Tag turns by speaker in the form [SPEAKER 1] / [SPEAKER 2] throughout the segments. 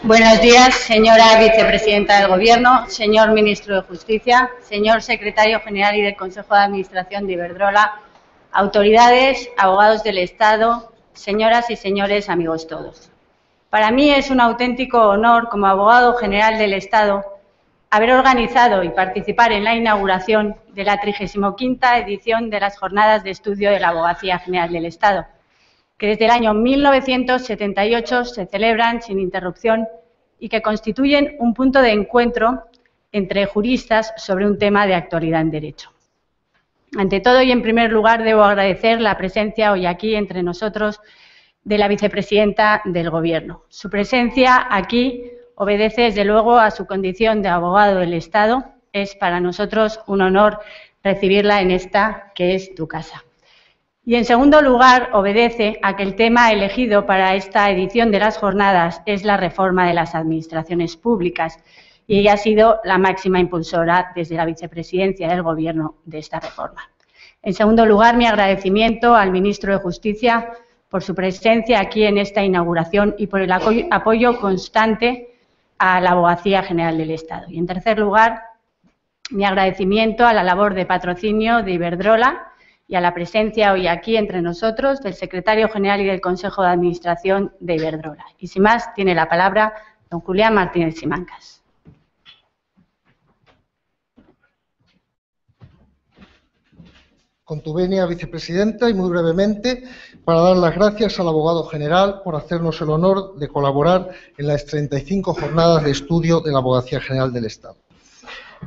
[SPEAKER 1] Buenos días, señora vicepresidenta del Gobierno, señor ministro de Justicia, señor secretario general y del Consejo de Administración de Iberdrola, autoridades, abogados del Estado, señoras y señores, amigos todos. Para mí es un auténtico honor, como abogado general del Estado, haber organizado y participar en la inauguración de la 35ª edición de las Jornadas de Estudio de la Abogacía General del Estado, que desde el año 1978 se celebran sin interrupción y que constituyen un punto de encuentro entre juristas sobre un tema de actualidad en derecho. Ante todo y en primer lugar debo agradecer la presencia hoy aquí entre nosotros de la vicepresidenta del Gobierno. Su presencia aquí obedece desde luego a su condición de abogado del Estado. Es para nosotros un honor recibirla en esta que es tu casa. Y en segundo lugar, obedece a que el tema elegido para esta edición de las jornadas es la reforma de las administraciones públicas y ella ha sido la máxima impulsora desde la vicepresidencia del Gobierno de esta reforma. En segundo lugar, mi agradecimiento al ministro de Justicia por su presencia aquí en esta inauguración y por el apoyo constante a la Abogacía General del Estado. Y en tercer lugar, mi agradecimiento a la labor de patrocinio de Iberdrola y a la presencia hoy aquí entre nosotros del secretario general y del Consejo de Administración de Iberdrola. Y sin más, tiene la palabra don Julián Martínez Simancas.
[SPEAKER 2] Con tu venia, vicepresidenta, y muy brevemente, para dar las gracias al abogado general por hacernos el honor de colaborar en las 35 jornadas de estudio de la Abogacía General del Estado.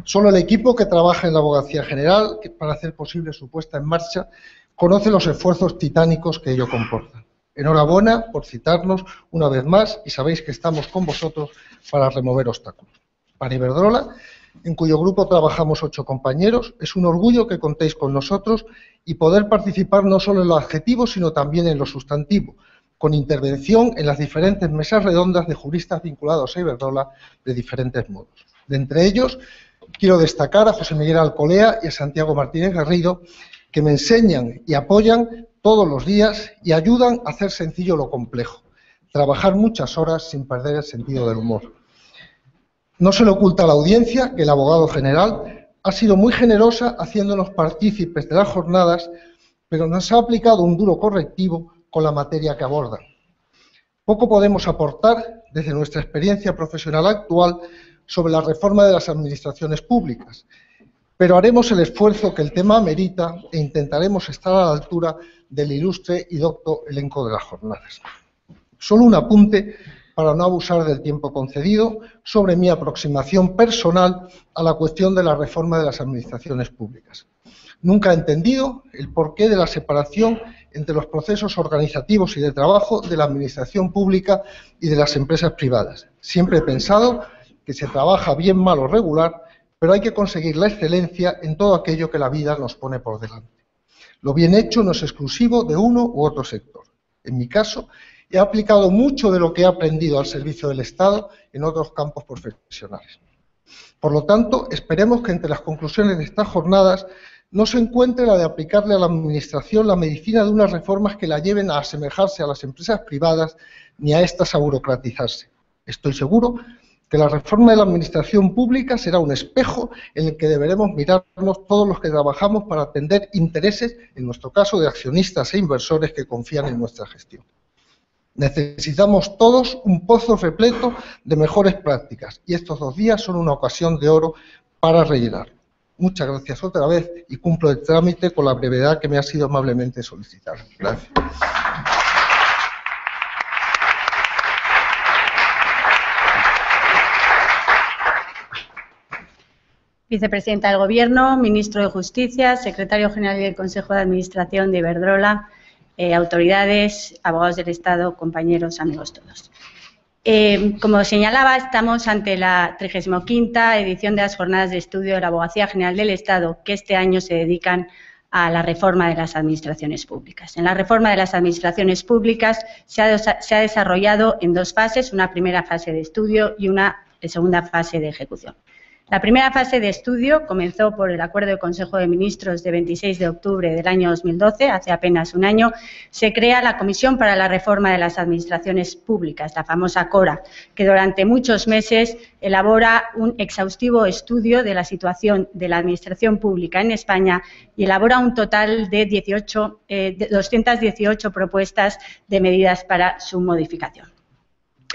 [SPEAKER 2] Solo el equipo que trabaja en la Abogacía General, para hacer posible su puesta en marcha, conoce los esfuerzos titánicos que ello comporta. Enhorabuena por citarnos una vez más y sabéis que estamos con vosotros para remover obstáculos. Para Iberdrola, en cuyo grupo trabajamos 8 compañeros, es un orgullo que contéis con nosotros y poder participar no solo en lo adjetivo, sino también en lo sustantivo, con intervención en las diferentes mesas redondas de juristas vinculados a Iberdrola de diferentes modos. De entre ellos, quiero destacar a José Miguel Alcolea y a Santiago Martínez Garrido, que me enseñan y apoyan todos los días y ayudan a hacer sencillo lo complejo, trabajar muchas horas sin perder el sentido del humor. No se le oculta a la audiencia que el abogado general ha sido muy generosa haciéndonos partícipes de las jornadas, pero nos ha aplicado un duro correctivo con la materia que abordan. Poco podemos aportar desde nuestra experiencia profesional actual sobre la reforma de las administraciones públicas, pero haremos el esfuerzo que el tema amerita e intentaremos estar a la altura del ilustre y docto elenco de las jornadas. Solo un apunte para no abusar del tiempo concedido sobre mi aproximación personal a la cuestión de la reforma de las administraciones públicas. Nunca he entendido el porqué de la separación entre los procesos organizativos y de trabajo de la administración pública y de las empresas privadas. Siempre he pensado que se trabaja bien, mal o regular, pero hay que conseguir la excelencia en todo aquello que la vida nos pone por delante. Lo bien hecho no es exclusivo de uno u otro sector. En mi caso, he aplicado mucho de lo que he aprendido al servicio del Estado en otros campos profesionales. Por lo tanto, esperemos que entre las conclusiones de estas jornadas no se encuentre la de aplicarle a la Administración la medicina de unas reformas que la lleven a asemejarse a las empresas privadas ni a estas a burocratizarse. Estoy seguro que la reforma de la Administración pública será un espejo en el que deberemos mirarnos todos los que trabajamos para atender intereses, en nuestro caso, de accionistas e inversores que confían en nuestra gestión. Necesitamos todos un pozo repleto de mejores prácticas y estos 2 días son una ocasión de oro para rellenarlo. Muchas gracias otra vez y cumplo el trámite con la brevedad que me ha sido amablemente solicitada. Gracias.
[SPEAKER 1] Vicepresidenta del Gobierno, ministro de Justicia, secretario general del Consejo de Administración de Iberdrola, autoridades, abogados del Estado, compañeros, amigos todos. Como señalaba, estamos ante la 35ª edición de las Jornadas de Estudio de la Abogacía General del Estado, que este año se dedican a la reforma de las administraciones públicas. En la reforma de las administraciones públicas se ha desarrollado en 2 fases, una primera fase de estudio y una segunda fase de ejecución. La primera fase de estudio comenzó por el Acuerdo de Consejo de Ministros de 26 de octubre del año 2012, hace apenas un año. Se crea la Comisión para la Reforma de las Administraciones Públicas, la famosa CORA, que durante muchos meses elabora un exhaustivo estudio de la situación de la Administración Pública en España y elabora un total de 218 propuestas de medidas para su modificación.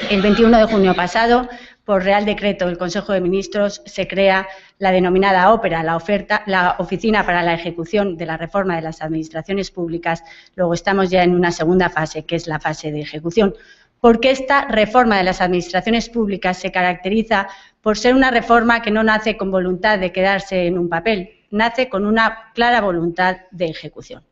[SPEAKER 1] El 21 de junio pasado, por Real Decreto del Consejo de Ministros, se crea la denominada OPERA, la Oficina para la Ejecución de la Reforma de las Administraciones Públicas. Luego estamos ya en una segunda fase, que es la fase de ejecución, porque esta reforma de las administraciones públicas se caracteriza por ser una reforma que no nace con voluntad de quedarse en un papel, nace con una clara voluntad de ejecución.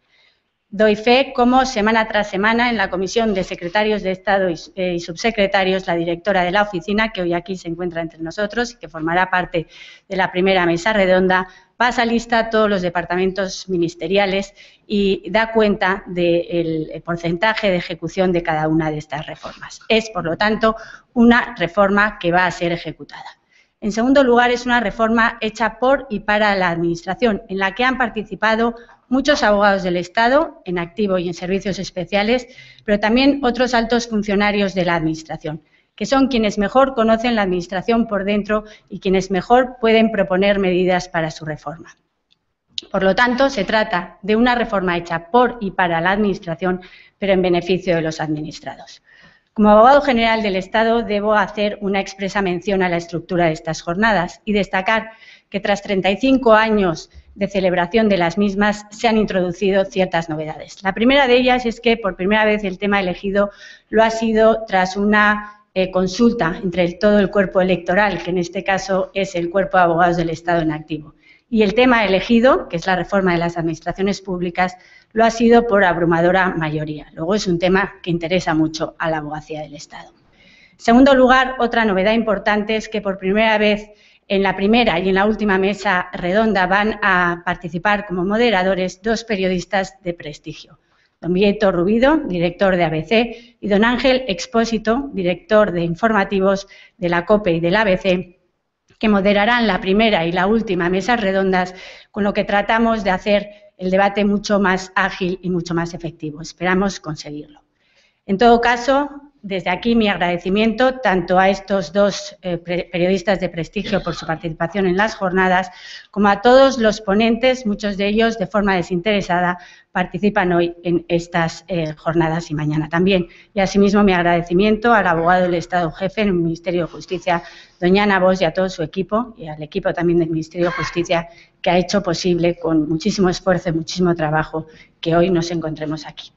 [SPEAKER 1] Doy fe como semana tras semana en la Comisión de Secretarios de Estado y Subsecretarios, la directora de la oficina, que hoy aquí se encuentra entre nosotros y que formará parte de la primera mesa redonda, pasa lista todos los departamentos ministeriales y da cuenta del porcentaje de ejecución de cada una de estas reformas. Es, por lo tanto, una reforma que va a ser ejecutada. En segundo lugar, es una reforma hecha por y para la Administración, en la que han participado muchos abogados del Estado, en activo y en servicios especiales, pero también otros altos funcionarios de la Administración, que son quienes mejor conocen la Administración por dentro y quienes mejor pueden proponer medidas para su reforma. Por lo tanto, se trata de una reforma hecha por y para la Administración, pero en beneficio de los administrados. Como abogado general del Estado, debo hacer una expresa mención a la estructura de estas jornadas y destacar que tras 35 años de celebración de las mismas se han introducido ciertas novedades. La primera de ellas es que por primera vez el tema elegido lo ha sido tras una consulta entre todo el cuerpo electoral, que en este caso es el cuerpo de abogados del Estado en activo. Y el tema elegido, que es la reforma de las administraciones públicas, lo ha sido por abrumadora mayoría. Luego es un tema que interesa mucho a la abogacía del Estado. En segundo lugar, otra novedad importante es que por primera vez en la primera y en la última mesa redonda van a participar como moderadores dos periodistas de prestigio. Don Vieto Rubido, director de ABC, y don Ángel Expósito, director de informativos de la COPE y del ABC, que moderarán la primera y la última mesas redondas, con lo que tratamos de hacer el debate mucho más ágil y mucho más efectivo. Esperamos conseguirlo. En todo caso, desde aquí mi agradecimiento tanto a estos dos periodistas de prestigio por su participación en las jornadas, como a todos los ponentes, muchos de ellos de forma desinteresada participan hoy en estas jornadas y mañana también. Y asimismo mi agradecimiento al abogado del Estado jefe en el Ministerio de Justicia, doña Ana Bosch, y a todo su equipo, y al equipo también del Ministerio de Justicia, que ha hecho posible con muchísimo esfuerzo y muchísimo trabajo que hoy nos encontremos aquí.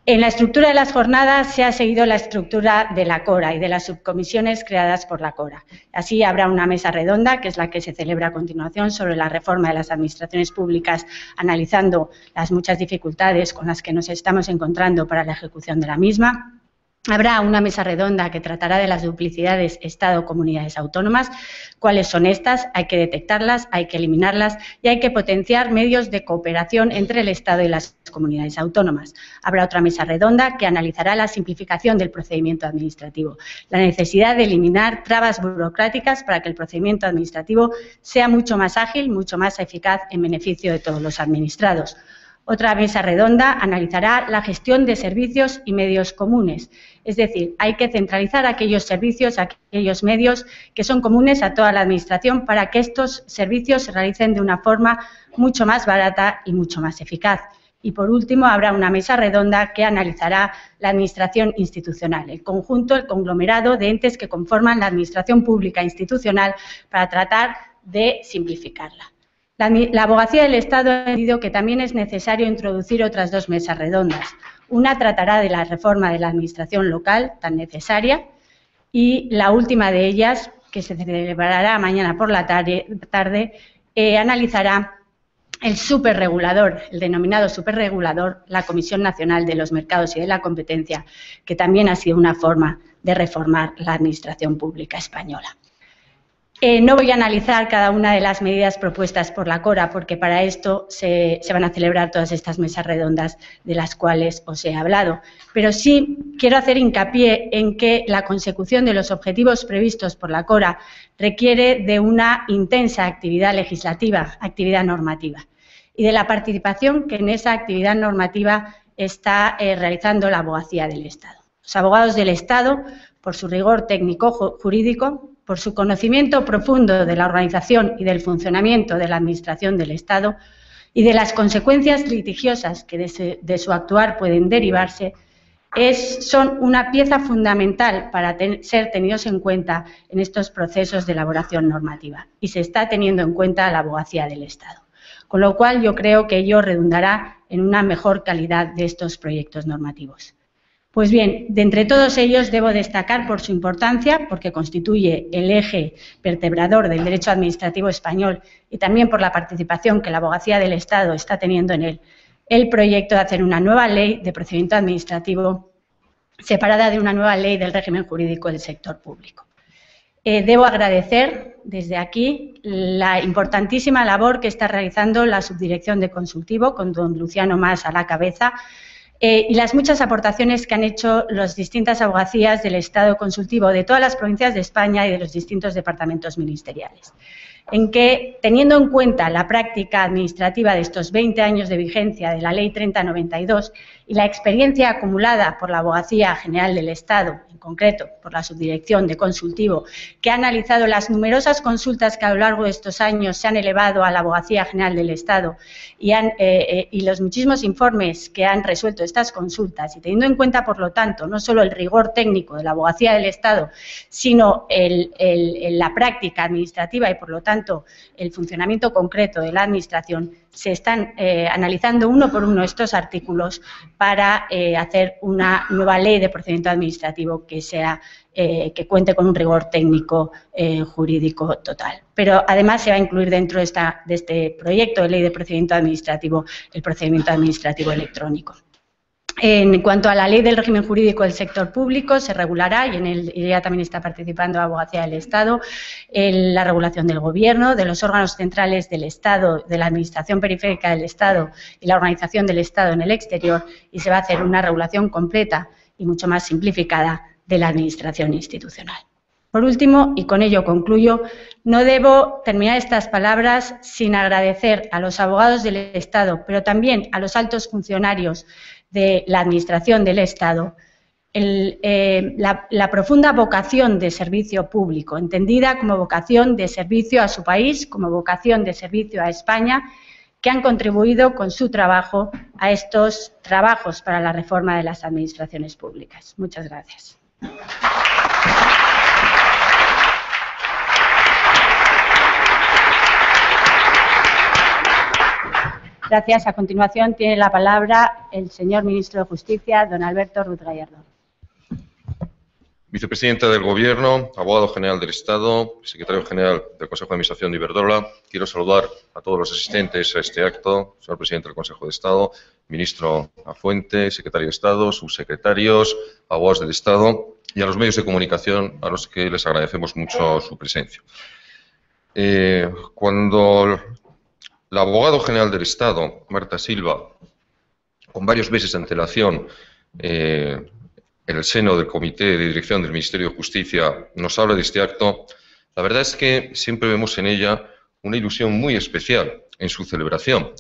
[SPEAKER 1] En la estructura de las jornadas se ha seguido la estructura de la CORA y de las subcomisiones creadas por la CORA. Así habrá una mesa redonda, que es la que se celebra a continuación, sobre la reforma de las administraciones públicas, analizando las muchas dificultades con las que nos estamos encontrando para la ejecución de la misma. Habrá una mesa redonda que tratará de las duplicidades Estado-comunidades autónomas. ¿Cuáles son estas? Hay que detectarlas, hay que eliminarlas y hay que potenciar medios de cooperación entre el Estado y las comunidades autónomas. Habrá otra mesa redonda que analizará la simplificación del procedimiento administrativo, la necesidad de eliminar trabas burocráticas para que el procedimiento administrativo sea mucho más ágil, mucho más eficaz en beneficio de todos los administrados. Otra mesa redonda analizará la gestión de servicios y medios comunes, es decir, hay que centralizar aquellos servicios, aquellos medios que son comunes a toda la Administración para que estos servicios se realicen de una forma mucho más barata y mucho más eficaz. Y por último, habrá una mesa redonda que analizará la Administración institucional, el conjunto, el conglomerado de entes que conforman la Administración pública institucional para tratar de simplificarla. La abogacía del Estado ha entendido que también es necesario introducir otras dos mesas redondas. Una tratará de la reforma de la administración local, tan necesaria, y la última de ellas, que se celebrará mañana por la tarde, analizará el superregulador, el denominado superregulador, la Comisión Nacional de los Mercados y de la Competencia, que también ha sido una forma de reformar la administración pública española. No voy a analizar cada una de las medidas propuestas por la CORA, porque para esto se van a celebrar todas estas mesas redondas de las cuales os he hablado. Pero sí quiero hacer hincapié en que la consecución de los objetivos previstos por la CORA requiere de una intensa actividad legislativa, actividad normativa, y de la participación que en esa actividad normativa está realizando la Abogacía del Estado. Los abogados del Estado, por su rigor técnico-jurídico, por su conocimiento profundo de la organización y del funcionamiento de la Administración del Estado y de las consecuencias litigiosas que de su actuar pueden derivarse, son una pieza fundamental para ser tenidos en cuenta en estos procesos de elaboración normativa, y se está teniendo en cuenta la Abogacía del Estado. Con lo cual, yo creo que ello redundará en una mejor calidad de estos proyectos normativos. Pues bien, de entre todos ellos debo destacar por su importancia, porque constituye el eje vertebrador del derecho administrativo español y también por la participación que la Abogacía del Estado está teniendo en él, el proyecto de hacer una nueva ley de procedimiento administrativo separada de una nueva ley del régimen jurídico del sector público. Debo agradecer desde aquí la importantísima labor que está realizando la Subdirección de Consultivo, con don Luciano Mas a la cabeza, y las muchas aportaciones que han hecho las distintas abogacías del Estado consultivo de todas las provincias de España y de los distintos departamentos ministeriales, en que, teniendo en cuenta la práctica administrativa de estos 20 años de vigencia de la Ley 3092 y la experiencia acumulada por la Abogacía General del Estado, en concreto por la Subdirección de Consultivo, que ha analizado las numerosas consultas que a lo largo de estos años se han elevado a la Abogacía General del Estado y los muchísimos informes que han resuelto estas consultas, y teniendo en cuenta, por lo tanto, no solo el rigor técnico de la Abogacía del Estado, sino la práctica administrativa y, por lo tanto, el funcionamiento concreto de la Administración, se están analizando uno por uno estos artículos para hacer una nueva ley de procedimiento administrativo que cuente con un rigor técnico jurídico total. Pero además se va a incluir dentro de este proyecto de ley de procedimiento administrativo el procedimiento administrativo electrónico. En cuanto a la ley del régimen jurídico del sector público, se regulará, y en ella también está participando la Abogacía del Estado, la regulación del Gobierno, de los órganos centrales del Estado, de la Administración periférica del Estado y la organización del Estado en el exterior, y se va a hacer una regulación completa y mucho más simplificada de la Administración institucional. Por último, y con ello concluyo, no debo terminar estas palabras sin agradecer a los abogados del Estado, pero también a los altos funcionarios de la Administración del Estado, la profunda vocación de servicio público, entendida como vocación de servicio a su país, como vocación de servicio a España, que han contribuido con su trabajo a estos trabajos para la reforma de las administraciones públicas. Muchas gracias. Gracias. A continuación tiene la palabra el señor Ministro de Justicia, don Alberto Ruiz Gallardón.
[SPEAKER 3] Vicepresidenta del Gobierno, Abogado General del Estado, Secretario General del Consejo de Administración de Iberdrola, quiero saludar a todos los asistentes a este acto, señor Presidente del Consejo de Estado, Ministro Afuente, Secretario de Estado, subsecretarios, abogados del Estado y a los medios de comunicación a los que les agradecemos mucho su presencia. Cuando la Abogado General del Estado, Marta Silva, con varios meses de antelación en el seno del Comité de Dirección del Ministerio de Justicia, nos habla de este acto, la verdad es que siempre vemos en ella una ilusión muy especial en su celebración.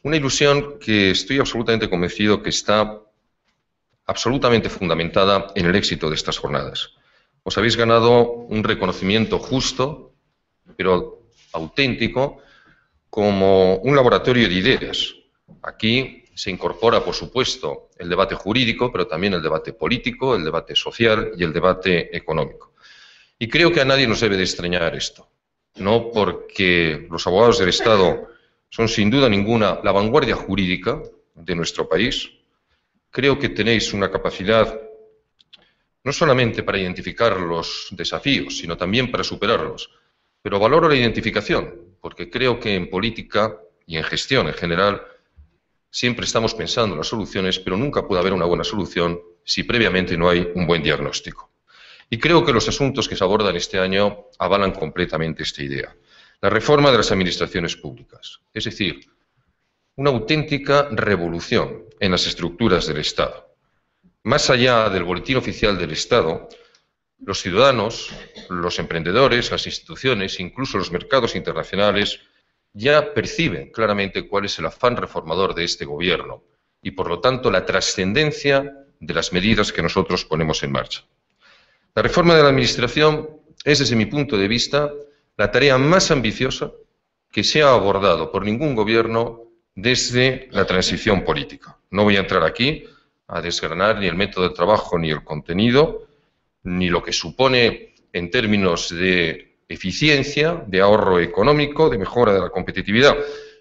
[SPEAKER 3] Una ilusión que estoy absolutamente convencido que está absolutamente fundamentada en el éxito de estas jornadas. Os habéis ganado un reconocimiento justo, pero auténtico, como un laboratorio de ideas. Aquí se incorpora, por supuesto, el debate jurídico, pero también el debate político, el debate social y el debate económico. Y creo que a nadie nos debe de extrañar esto, no porque los abogados del Estado son sin duda ninguna la vanguardia jurídica de nuestro país. Creo que tenéis una capacidad no solamente para identificar los desafíos, sino también para superarlos. Pero valoro la identificación, porque creo que en política y en gestión en general siempre estamos pensando en las soluciones, pero nunca puede haber una buena solución si previamente no hay un buen diagnóstico. Y creo que los asuntos que se abordan este año avalan completamente esta idea. La reforma de las administraciones públicas, es decir, una auténtica revolución en las estructuras del Estado. Más allá del boletín oficial del Estado, los ciudadanos, los emprendedores, las instituciones, incluso los mercados internacionales, ya perciben claramente cuál es el afán reformador de este Gobierno y, por lo tanto, la trascendencia de las medidas que nosotros ponemos en marcha. La reforma de la Administración es, desde mi punto de vista, la tarea más ambiciosa que se ha abordado por ningún Gobierno desde la transición política. No voy a entrar aquí a desgranar ni el método de trabajo ni el contenido, ni lo que supone en términos de eficiencia, de ahorro económico, de mejora de la competitividad.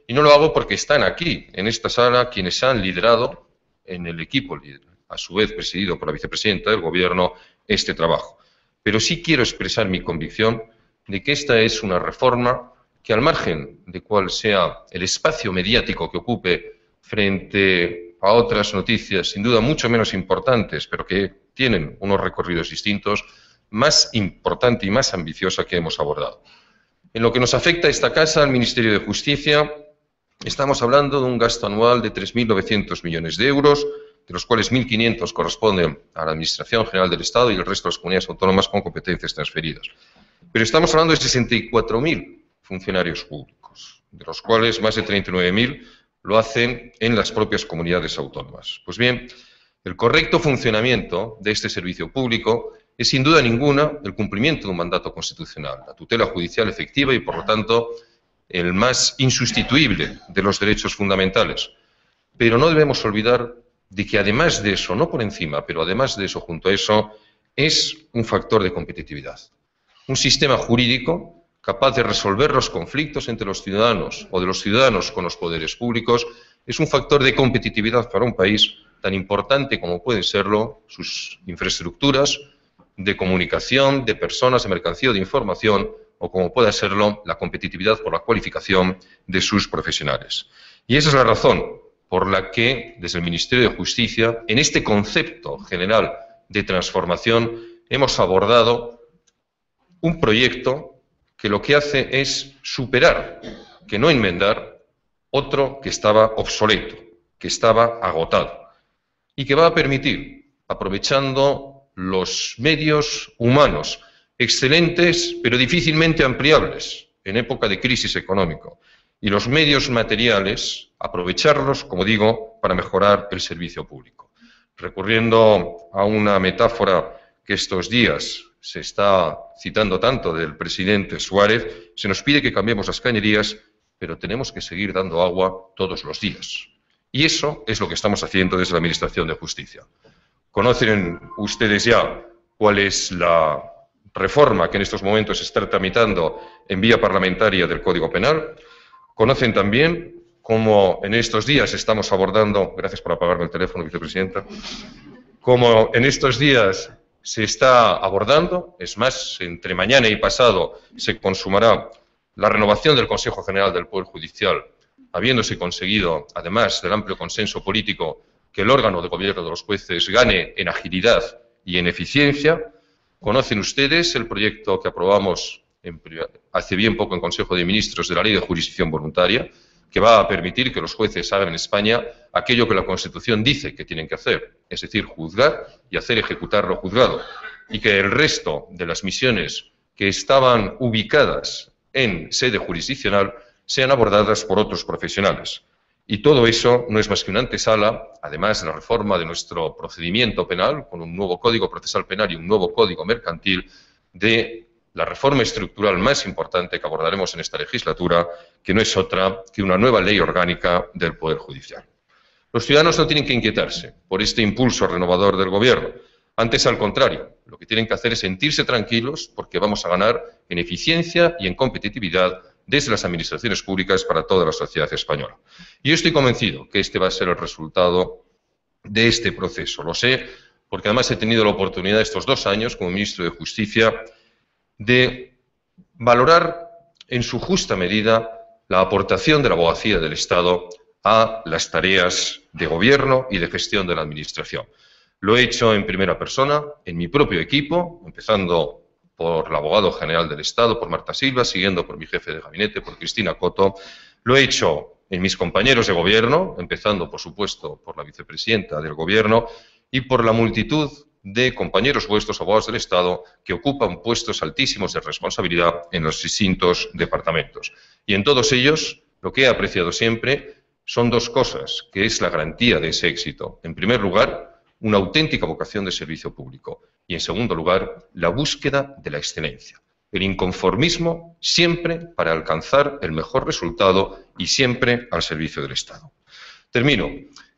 [SPEAKER 3] Y no lo hago porque están aquí, en esta sala, quienes han liderado en el equipo, a su vez presidido por la vicepresidenta del Gobierno, este trabajo. Pero sí quiero expresar mi convicción de que esta es una reforma que, al margen de cuál sea el espacio mediático que ocupe frente a otras noticias, sin duda mucho menos importantes, pero que tienen unos recorridos distintos, más importante y más ambiciosa que hemos abordado. En lo que nos afecta a esta casa, al Ministerio de Justicia, estamos hablando de un gasto anual de 3.900 millones de euros, de los cuales 1.500 corresponden a la Administración General del Estado y el resto de las comunidades autónomas con competencias transferidas. Pero estamos hablando de 64.000 funcionarios públicos, de los cuales más de 39.000 lo hacen en las propias comunidades autónomas. Pues bien, el correcto funcionamiento de este servicio público es sin duda ninguna el cumplimiento de un mandato constitucional, la tutela judicial efectiva y, por lo tanto, el más insustituible de los derechos fundamentales. Pero no debemos olvidar de que, además de eso, no por encima, pero además de eso, junto a eso, es un factor de competitividad. Un sistema jurídico capaz de resolver los conflictos entre los ciudadanos o de los ciudadanos con los poderes públicos es un factor de competitividad para un país tan importante como pueden serlo sus infraestructuras de comunicación, de personas, de mercancía o de información, o como pueda serlo la competitividad por la cualificación de sus profesionales. Y esa es la razón por la que, desde el Ministerio de Justicia, en este concepto general de transformación, hemos abordado un proyecto que lo que hace es superar, que no enmendar, otro que estaba obsoleto, que estaba agotado, y que va a permitir, aprovechando los medios humanos excelentes, pero difícilmente ampliables en época de crisis económica, y los medios materiales, aprovecharlos, como digo, para mejorar el servicio público. Recurriendo a una metáfora que estos días se está citando tanto del presidente Suárez, se nos pide que cambiemos las cañerías, pero tenemos que seguir dando agua todos los días. Y eso es lo que estamos haciendo desde la Administración de Justicia. Conocen ustedes ya cuál es la reforma que en estos momentos se está tramitando en vía parlamentaria del Código Penal. Conocen también cómo en estos días estamos abordando, gracias por apagarme el teléfono, vicepresidenta, cómo en estos días se está abordando, es más, entre mañana y pasado se consumará la renovación del Consejo General del Poder Judicial, habiéndose conseguido, además del amplio consenso político, que el órgano de gobierno de los jueces gane en agilidad y en eficiencia. Conocen ustedes el proyecto que aprobamos hace bien poco en Consejo de Ministros de la Ley de Jurisdicción Voluntaria, que va a permitir que los jueces hagan en España aquello que la Constitución dice que tienen que hacer, es decir, juzgar y hacer ejecutar lo juzgado, y que el resto de las misiones que estaban ubicadas en sede jurisdiccional sean abordadas por otros profesionales. Y todo eso no es más que una antesala, además de la reforma de nuestro procedimiento penal, con un nuevo Código Procesal Penal y un nuevo Código Mercantil, de la reforma estructural más importante que abordaremos en esta legislatura, que no es otra que una nueva ley orgánica del Poder Judicial. Los ciudadanos no tienen que inquietarse por este impulso renovador del Gobierno. Antes, al contrario, lo que tienen que hacer es sentirse tranquilos porque vamos a ganar en eficiencia y en competitividad desde las administraciones públicas para toda la sociedad española. Y yo estoy convencido que este va a ser el resultado de este proceso. Lo sé porque además he tenido la oportunidad estos 2 años como ministro de Justicia de valorar en su justa medida la aportación de la abogacía del Estado a las tareas de gobierno y de gestión de la Administración. Lo he hecho en primera persona, en mi propio equipo, empezando por el abogado general del Estado, por Marta Silva, siguiendo por mi jefe de gabinete, por Cristina Coto. Lo he hecho en mis compañeros de gobierno, empezando, por supuesto, por la vicepresidenta del Gobierno y por la multitud de compañeros vuestros, abogados del Estado, que ocupan puestos altísimos de responsabilidad en los distintos departamentos. Y en todos ellos, lo que he apreciado siempre son dos cosas, que es la garantía de ese éxito. En primer lugar, una auténtica vocación de servicio público. Y, en segundo lugar, la búsqueda de la excelencia. El inconformismo siempre para alcanzar el mejor resultado y siempre al servicio del Estado. Termino.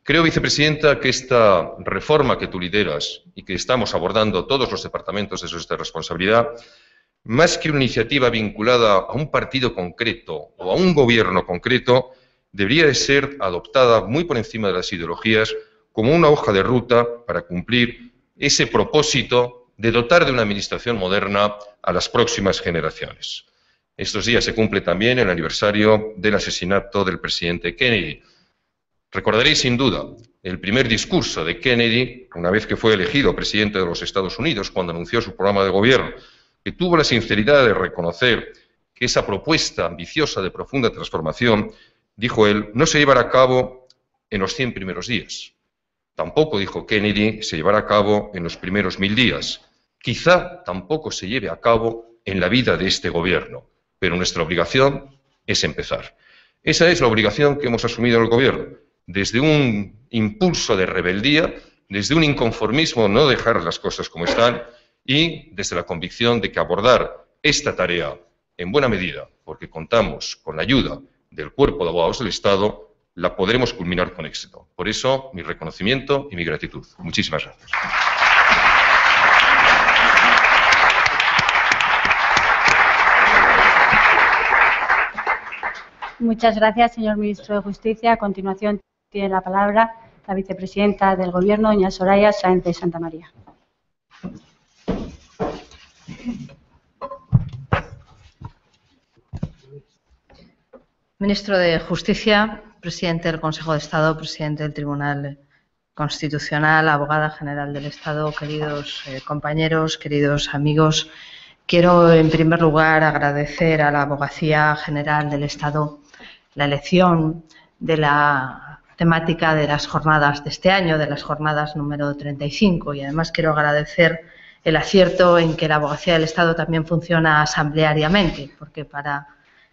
[SPEAKER 3] Creo, vicepresidenta, que esta reforma que tú lideras y que estamos abordando todos los departamentos de su responsabilidad, más que una iniciativa vinculada a un partido concreto o a un gobierno concreto, debería de ser adoptada muy por encima de las ideologías como una hoja de ruta para cumplir ese propósito de dotar de una administración moderna a las próximas generaciones. Estos días se cumple también el aniversario del asesinato del presidente Kennedy. Recordaréis sin duda el primer discurso de Kennedy, una vez que fue elegido presidente de los Estados Unidos, cuando anunció su programa de gobierno, que tuvo la sinceridad de reconocer que esa propuesta ambiciosa de profunda transformación, dijo él, no se llevará a cabo en los 100 primeros días. Tampoco, dijo Kennedy, se llevará a cabo en los primeros 1000 días. Quizá tampoco se lleve a cabo en la vida de este gobierno, pero nuestra obligación es empezar. Esa es la obligación que hemos asumido en el gobierno. Desde un impulso de rebeldía, desde un inconformismo, no dejar las cosas como están, y desde la convicción de que abordar esta tarea en buena medida, porque contamos con la ayuda del Cuerpo de Abogados del Estado, la podremos culminar con éxito. Por eso, mi reconocimiento y mi gratitud. Muchísimas gracias.
[SPEAKER 1] Muchas gracias, señor ministro de Justicia. A continuación tiene la palabra la vicepresidenta del Gobierno, doña Soraya Sáenz de Santamaría.
[SPEAKER 4] Ministro de Justicia, presidente del Consejo de Estado, presidente del Tribunal Constitucional, abogada general del Estado, queridos compañeros, queridos amigos, quiero en primer lugar agradecer a la Abogacía General del Estado la elección de la temática de las jornadas de este año, de las jornadas número 35, y además quiero agradecer el acierto en que la Abogacía del Estado también funciona asambleariamente, porque para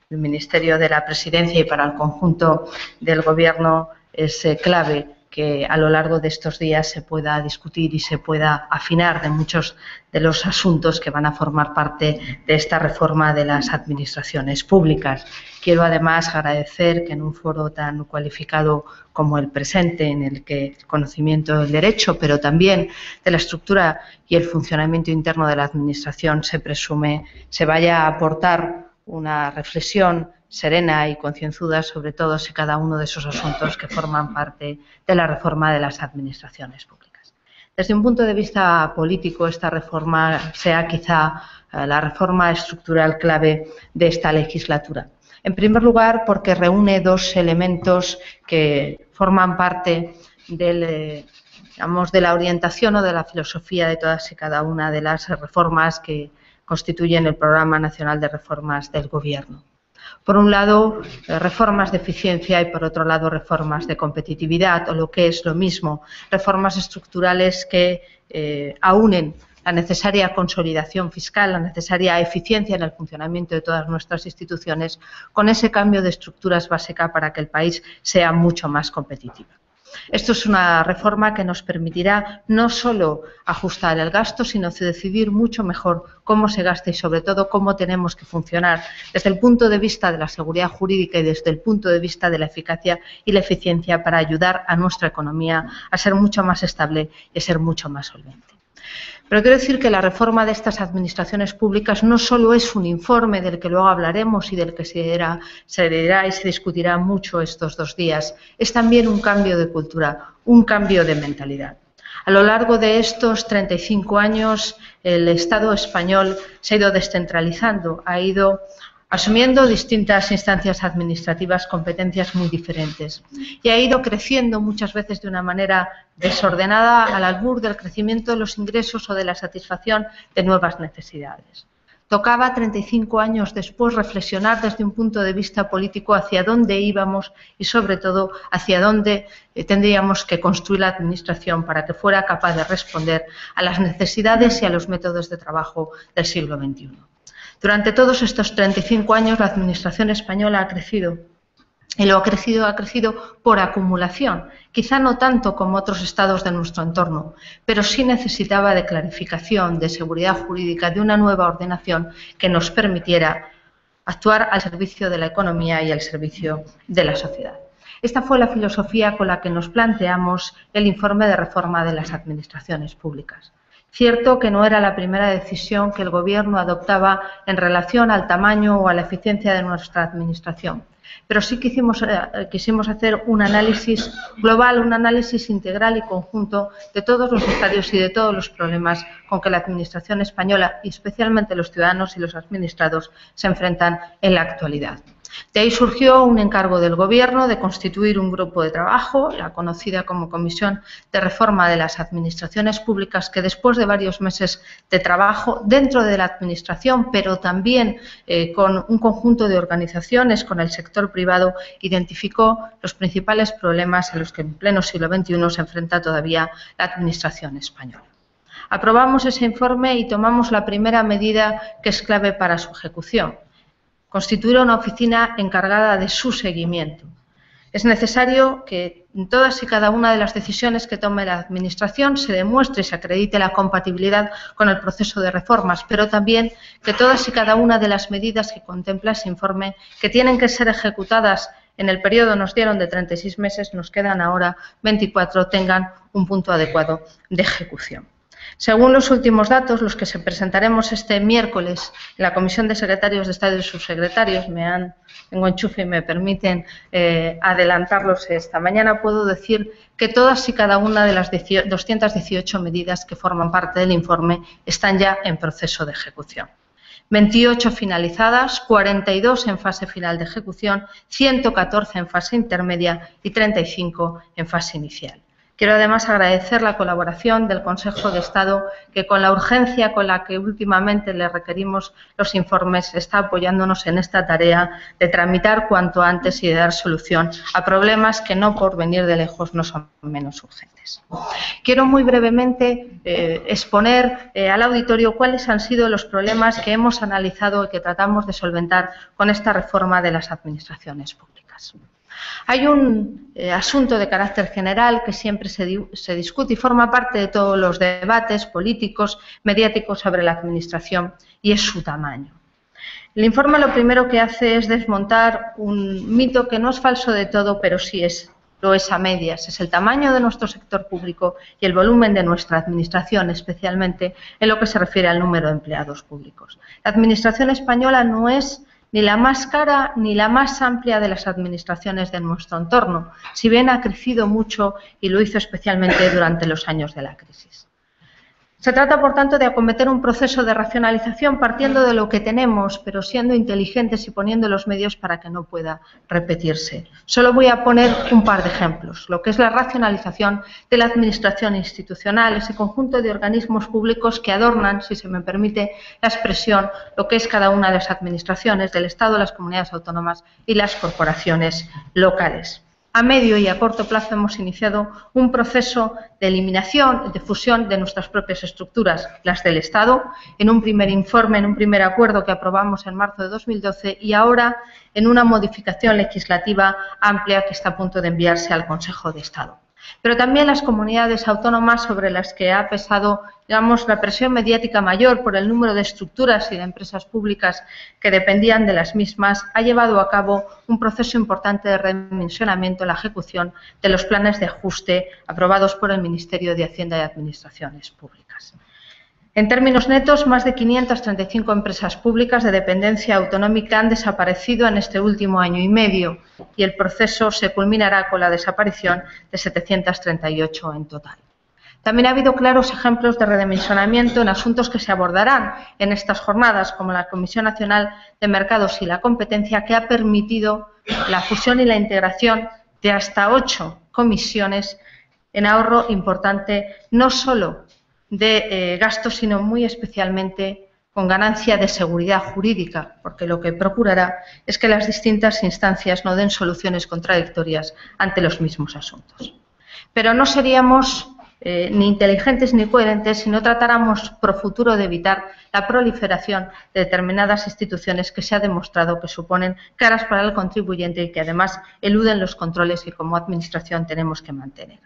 [SPEAKER 4] el Ministerio de la Presidencia y para el conjunto del Gobierno es clave que a lo largo de estos días se pueda discutir y se pueda afinar de muchos de los asuntos que van a formar parte de esta reforma de las administraciones públicas. Quiero además agradecer que en un foro tan cualificado como el presente, en el que el conocimiento del derecho, pero también de la estructura y el funcionamiento interno de la Administración se presume, se vaya a aportar una reflexión serena y concienzuda sobre todos y cada uno de esos asuntos que forman parte de la reforma de las administraciones públicas. Desde un punto de vista político, esta reforma sea quizá la reforma estructural clave de esta legislatura. En primer lugar, porque reúne dos elementos que forman parte del, de la orientación o de la filosofía de todas y cada una de las reformas que constituyen el Programa Nacional de Reformas del Gobierno. Por un lado, reformas de eficiencia y, por otro lado, reformas de competitividad, o lo que es lo mismo, reformas estructurales que aúnen la necesaria consolidación fiscal, la necesaria eficiencia en el funcionamiento de todas nuestras instituciones, con ese cambio de estructuras básica para que el país sea mucho más competitivo. Esto es una reforma que nos permitirá no solo ajustar el gasto, sino decidir mucho mejor cómo se gasta y, sobre todo, cómo tenemos que funcionar desde el punto de vista de la seguridad jurídica y desde el punto de vista de la eficacia y la eficiencia para ayudar a nuestra economía a ser mucho más estable y a ser mucho más solvente. Pero quiero decir que la reforma de estas administraciones públicas no solo es un informe del que luego hablaremos y del que se leerá y se discutirá mucho estos 2 días, es también un cambio de cultura, un cambio de mentalidad. A lo largo de estos 35 años, el Estado español se ha ido descentralizando, ha ido asumiendo distintas instancias administrativas competencias muy diferentes. Y ha ido creciendo muchas veces de una manera desordenada al albur del crecimiento de los ingresos o de la satisfacción de nuevas necesidades. Tocaba 35 años después reflexionar desde un punto de vista político hacia dónde íbamos y, sobre todo, hacia dónde tendríamos que construir la Administración para que fuera capaz de responder a las necesidades y a los métodos de trabajo del siglo XXI. Durante todos estos 35 años la Administración española ha crecido. Y ha crecido por acumulación, quizá no tanto como otros estados de nuestro entorno, pero sí necesitaba de clarificación, de seguridad jurídica, de una nueva ordenación que nos permitiera actuar al servicio de la economía y al servicio de la sociedad. Esta fue la filosofía con la que nos planteamos el informe de reforma de las administraciones públicas. Cierto que no era la primera decisión que el Gobierno adoptaba en relación al tamaño o a la eficiencia de nuestra Administración, pero sí quisimos hacer un análisis global, un análisis integral y conjunto de todos los estadios y de todos los problemas con que la Administración española y especialmente los ciudadanos y los administrados se enfrentan en la actualidad. De ahí surgió un encargo del Gobierno de constituir un grupo de trabajo, la conocida como Comisión de Reforma de las Administraciones Públicas, que después de varios meses de trabajo dentro de la Administración, pero también con un conjunto de organizaciones, con el sector privado, identificó los principales problemas a los que en pleno siglo XXI se enfrenta todavía la Administración española. Aprobamos ese informe y tomamos la primera medida que es clave para su ejecución: constituir una oficina encargada de su seguimiento. Es necesario que en todas y cada una de las decisiones que tome la Administración se demuestre y se acredite la compatibilidad con el proceso de reformas, pero también que todas y cada una de las medidas que contempla ese informe, que tienen que ser ejecutadas en el periodo, nos dieron de 36 meses, nos quedan ahora 24, tengan un punto adecuado de ejecución. Según los últimos datos, los que se presentaremos este miércoles en la Comisión de Secretarios de Estado y Subsecretarios, tengo enchufe y me permiten adelantarlos esta mañana, puedo decir que todas y cada una de las 218 medidas que forman parte del informe están ya en proceso de ejecución. 28 finalizadas, 42 en fase final de ejecución, 114 en fase intermedia y 35 en fase inicial. Quiero además agradecer la colaboración del Consejo de Estado, que con la urgencia con la que últimamente le requerimos los informes está apoyándonos en esta tarea de tramitar cuanto antes y de dar solución a problemas que no por venir de lejos no son menos urgentes. Quiero muy brevemente exponer al auditorio cuáles han sido los problemas que hemos analizado y que tratamos de solventar con esta reforma de las administraciones públicas. Hay un asunto de carácter general que siempre se discute y forma parte de todos los debates políticos, mediáticos sobre la Administración, y es su tamaño. El informe lo primero que hace es desmontar un mito que no es falso de todo, pero sí lo es a medias. Es el tamaño de nuestro sector público y el volumen de nuestra Administración, especialmente en lo que se refiere al número de empleados públicos. La Administración española no es ni la más cara ni la más amplia de las administraciones de nuestro entorno, si bien ha crecido mucho y lo hizo especialmente durante los años de la crisis. Se trata, por tanto, de acometer un proceso de racionalización partiendo de lo que tenemos, pero siendo inteligentes y poniendo los medios para que no pueda repetirse. Solo voy a poner un par de ejemplos. Lo que es la racionalización de la administración institucional, ese conjunto de organismos públicos que adornan, si se me permite la expresión, lo que es cada una de las administraciones del Estado, las comunidades autónomas y las corporaciones locales. A medio y a corto plazo hemos iniciado un proceso de eliminación, de fusión de nuestras propias estructuras, las del Estado, en un primer informe, en un primer acuerdo que aprobamos en marzo de 2012 y ahora en una modificación legislativa amplia que está a punto de enviarse al Consejo de Estado. Pero también las comunidades autónomas sobre las que ha pesado, digamos, la presión mediática mayor por el número de estructuras y de empresas públicas que dependían de las mismas, ha llevado a cabo un proceso importante de redimensionamiento en la ejecución de los planes de ajuste aprobados por el Ministerio de Hacienda y Administraciones Públicas. En términos netos, más de 535 empresas públicas de dependencia autonómica han desaparecido en este último año y medio y el proceso se culminará con la desaparición de 738 en total. También ha habido claros ejemplos de redimensionamiento en asuntos que se abordarán en estas jornadas, como la Comisión Nacional de Mercados y la Competencia, que ha permitido la fusión y la integración de hasta 8 comisiones en ahorro importante, no solo de gastos, sino muy especialmente con ganancia de seguridad jurídica, porque lo que procurará es que las distintas instancias no den soluciones contradictorias ante los mismos asuntos. Pero no seríamos ni inteligentes ni coherentes si no tratáramos pro futuro de evitar la proliferación de determinadas instituciones que se ha demostrado que suponen caras para el contribuyente y que además eluden los controles que como Administración tenemos que mantener.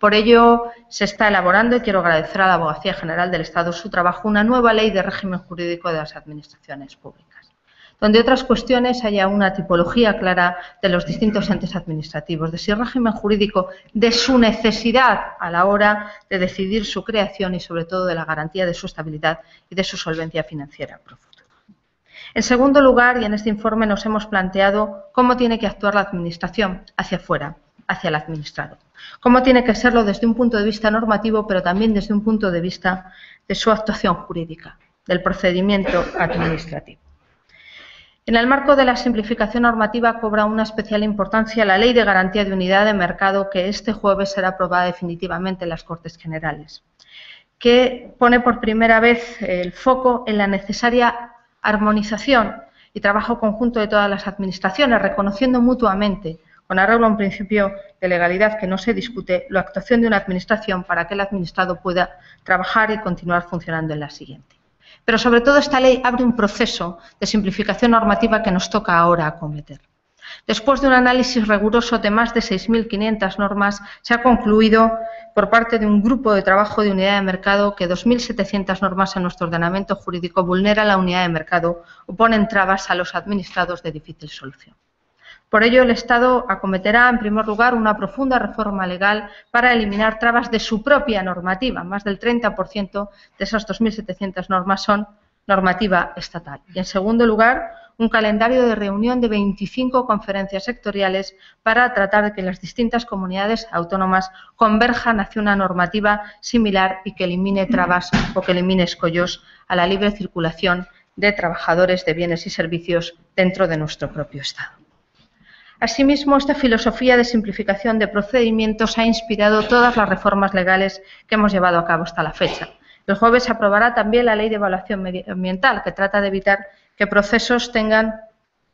[SPEAKER 4] Por ello, se está elaborando, y quiero agradecer a la Abogacía General del Estado su trabajo, una nueva ley de régimen jurídico de las administraciones públicas, donde otras cuestiones haya una tipología clara de los distintos entes administrativos, de su régimen jurídico, de su necesidad a la hora de decidir su creación y, sobre todo, de la garantía de su estabilidad y de su solvencia financiera pro futuro. En segundo lugar, y en este informe nos hemos planteado cómo tiene que actuar la Administración hacia afuera, hacia el administrado. Cómo tiene que serlo desde un punto de vista normativo, pero también desde un punto de vista de su actuación jurídica, del procedimiento administrativo. En el marco de la simplificación normativa cobra una especial importancia la Ley de Garantía de Unidad de Mercado, que este jueves será aprobada definitivamente en las Cortes Generales, que pone por primera vez el foco en la necesaria armonización y trabajo conjunto de todas las administraciones, reconociendo mutuamente, con arreglo a un principio de legalidad que no se discute, la actuación de una administración para que el administrado pueda trabajar y continuar funcionando en la siguiente. Pero sobre todo esta ley abre un proceso de simplificación normativa que nos toca ahora acometer. Después de un análisis riguroso de más de 6.500 normas, se ha concluido por parte de un grupo de trabajo de unidad de mercado que 2.700 normas en nuestro ordenamiento jurídico vulneran la unidad de mercado o ponen trabas a los administrados de difícil solución. Por ello, el Estado acometerá, en primer lugar, una profunda reforma legal para eliminar trabas de su propia normativa. Más del 30% de esas 2.700 normas son normativa estatal. Y, en segundo lugar, un calendario de reunión de 25 conferencias sectoriales para tratar de que las distintas comunidades autónomas converjan hacia una normativa similar y que elimine trabas o que elimine escollos a la libre circulación de trabajadores, de bienes y servicios dentro de nuestro propio Estado. Asimismo, esta filosofía de simplificación de procedimientos ha inspirado todas las reformas legales que hemos llevado a cabo hasta la fecha. El jueves se aprobará también la Ley de Evaluación Medioambiental, que trata de evitar que procesos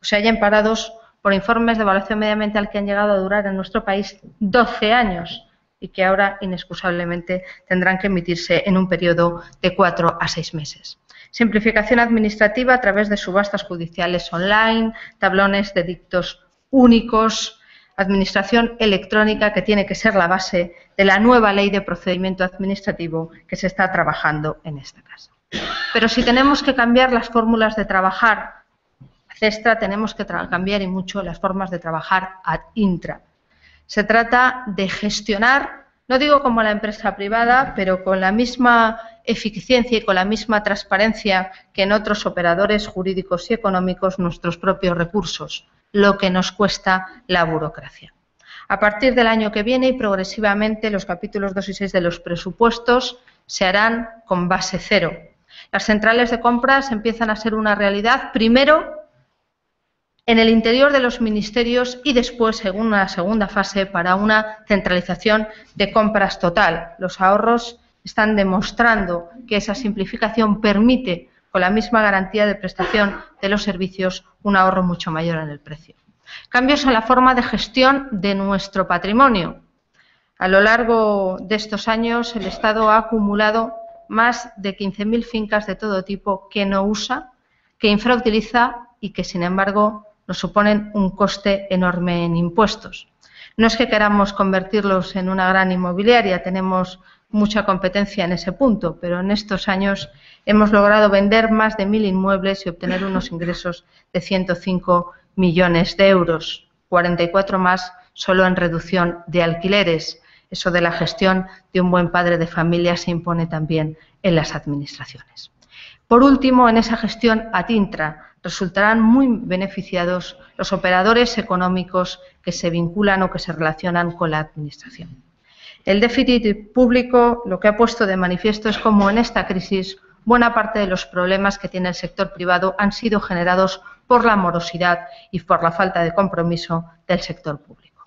[SPEAKER 4] se hayan parados por informes de evaluación medioambiental que han llegado a durar en nuestro país 12 años y que ahora, inexcusablemente, tendrán que emitirse en un periodo de 4 a 6 meses. Simplificación administrativa a través de subastas judiciales online, tablones de dictos únicos, administración electrónica, que tiene que ser la base de la nueva ley de procedimiento administrativo que se está trabajando en esta casa. Pero si tenemos que cambiar las fórmulas de trabajar ad extra, tenemos que cambiar y mucho las formas de trabajar ad intra. Se trata de gestionar, no digo como la empresa privada, pero con la misma eficiencia y con la misma transparencia que en otros operadores jurídicos y económicos, nuestros propios recursos, lo que nos cuesta la burocracia. A partir del año que viene y progresivamente, los capítulos 2 y 6 de los presupuestos se harán con base cero. Las centrales de compras empiezan a ser una realidad, primero en el interior de los ministerios y después, en una segunda fase, para una centralización de compras total. Los ahorros están demostrando que esa simplificación permite, con la misma garantía de prestación de los servicios, un ahorro mucho mayor en el precio. Cambios en la forma de gestión de nuestro patrimonio. A lo largo de estos años, el Estado ha acumulado más de 15.000 fincas de todo tipo que no usa, que infrautiliza y que, sin embargo, nos suponen un coste enorme en impuestos. No es que queramos convertirlos en una gran inmobiliaria, tenemos mucha competencia en ese punto, pero en estos años hemos logrado vender más de 1.000 inmuebles y obtener unos ingresos de 105 millones de euros, 44 más solo en reducción de alquileres. Eso de la gestión de un buen padre de familia se impone también en las administraciones. Por último, en esa gestión ad intra resultarán muy beneficiados los operadores económicos que se vinculan o que se relacionan con la administración. El déficit público lo que ha puesto de manifiesto es cómo en esta crisis buena parte de los problemas que tiene el sector privado han sido generados por la morosidad y por la falta de compromiso del sector público.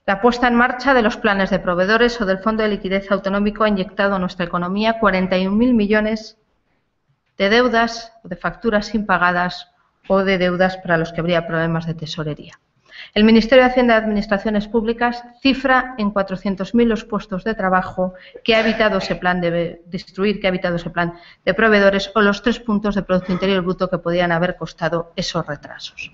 [SPEAKER 4] La puesta en marcha de los planes de proveedores o del Fondo de Liquidez Autonómico ha inyectado a nuestra economía 41.000 millones de deudas o de facturas impagadas o de deudas para los que habría problemas de tesorería. El Ministerio de Hacienda y Administraciones Públicas cifra en 400.000 los puestos de trabajo que ha evitado ese plan de destruir, que ha evitado ese plan de proveedores o los 3 puntos de Producto Interior Bruto que podían haber costado esos retrasos.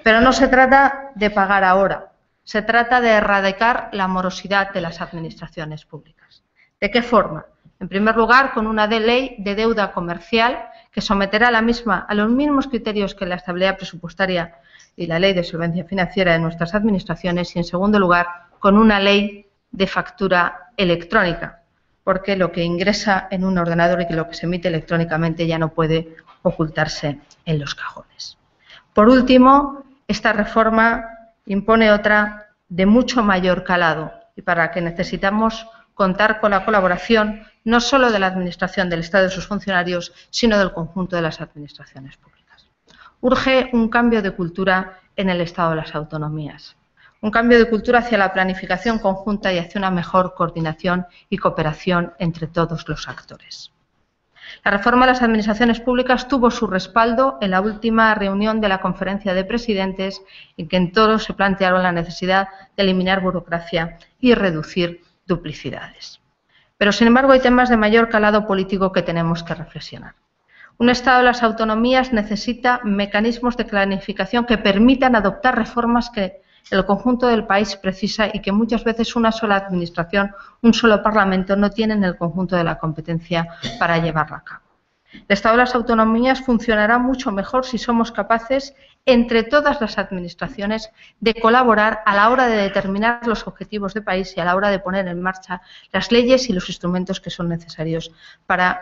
[SPEAKER 4] Pero no se trata de pagar ahora, se trata de erradicar la morosidad de las administraciones públicas. ¿De qué forma? En primer lugar, con una ley de deuda comercial que someterá a la misma a los mismos criterios que la estabilidad presupuestaria y la ley de solvencia financiera de nuestras administraciones y, en segundo lugar, con una ley de factura electrónica, porque lo que ingresa en un ordenador y lo que se emite electrónicamente ya no puede ocultarse en los cajones. Por último, esta reforma impone otra de mucho mayor calado y para que necesitamos contar con la colaboración no solo de la Administración del Estado y de sus funcionarios, sino del conjunto de las administraciones públicas. Urge un cambio de cultura en el Estado de las autonomías, un cambio de cultura hacia la planificación conjunta y hacia una mejor coordinación y cooperación entre todos los actores. La reforma de las administraciones públicas tuvo su respaldo en la última reunión de la Conferencia de Presidentes, en que en todos se plantearon la necesidad de eliminar burocracia y reducir duplicidades. Pero, sin embargo, hay temas de mayor calado político que tenemos que reflexionar. Un Estado de las autonomías necesita mecanismos de planificación que permitan adoptar reformas que el conjunto del país precisa y que muchas veces una sola administración, un solo parlamento no tienen el conjunto de la competencia para llevarla a cabo. El Estado de las autonomías funcionará mucho mejor si somos capaces, entre todas las administraciones, de colaborar a la hora de determinar los objetivos de país y a la hora de poner en marcha las leyes y los instrumentos que son necesarios para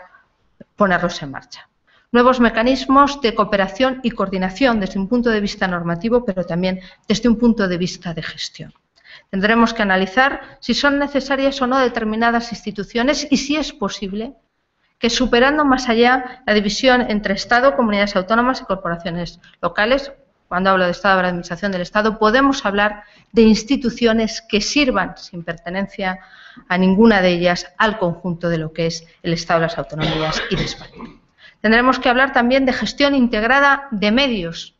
[SPEAKER 4] ponerlos en marcha. Nuevos mecanismos de cooperación y coordinación desde un punto de vista normativo, pero también desde un punto de vista de gestión. Tendremos que analizar si son necesarias o no determinadas instituciones y, si es posible, que superando más allá la división entre Estado, comunidades autónomas y corporaciones locales, cuando hablo de Estado, de la Administración del Estado, podemos hablar de instituciones que sirvan, sin pertenencia a ninguna de ellas, al conjunto de lo que es el Estado de las autonomías y de España. Tendremos que hablar también de gestión integrada de medios.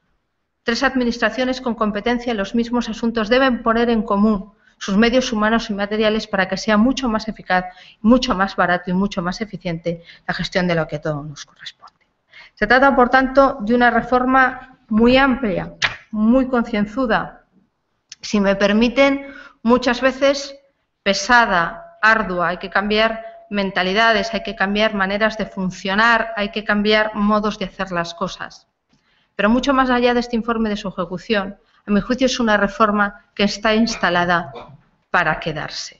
[SPEAKER 4] 3 administraciones con competencia en los mismos asuntos deben poner en común sus medios humanos y materiales para que sea mucho más eficaz, mucho más barato y mucho más eficiente la gestión de lo que a todos nos corresponde. Se trata, por tanto, de una reforma muy amplia, muy concienzuda, si me permiten, muchas veces pesada, ardua. Hay que cambiar mentalidades, hay que cambiar maneras de funcionar, hay que cambiar modos de hacer las cosas. Pero mucho más allá de este informe de su ejecución, a mi juicio es una reforma que está instalada para quedarse.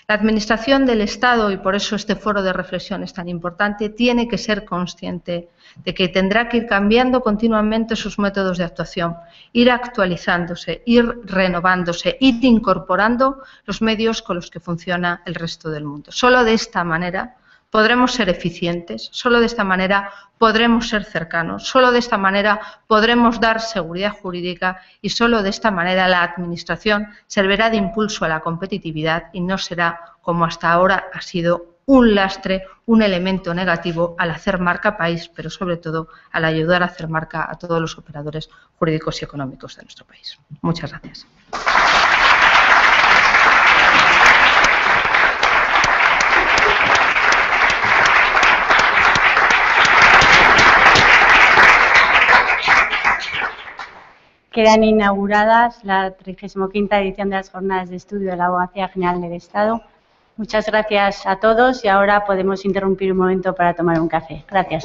[SPEAKER 4] La Administración del Estado, y por eso este foro de reflexión es tan importante, tiene que ser consciente de que tendrá que ir cambiando continuamente sus métodos de actuación, ir actualizándose, ir renovándose, ir incorporando los medios con los que funciona el resto del mundo. Solo de esta manera podremos ser eficientes, solo de esta manera podremos ser cercanos, solo de esta manera podremos dar seguridad jurídica y solo de esta manera la Administración servirá de impulso a la competitividad y no será, como hasta ahora ha sido, un lastre, un elemento negativo al hacer marca país, pero sobre todo al ayudar a hacer marca a todos los operadores jurídicos y económicos de nuestro país. Muchas gracias.
[SPEAKER 1] Quedan inauguradas la 35ª edición de las Jornadas de Estudio de la Abogacía General del Estado. Muchas gracias a todos y ahora podemos interrumpir un momento para tomar un café. Gracias.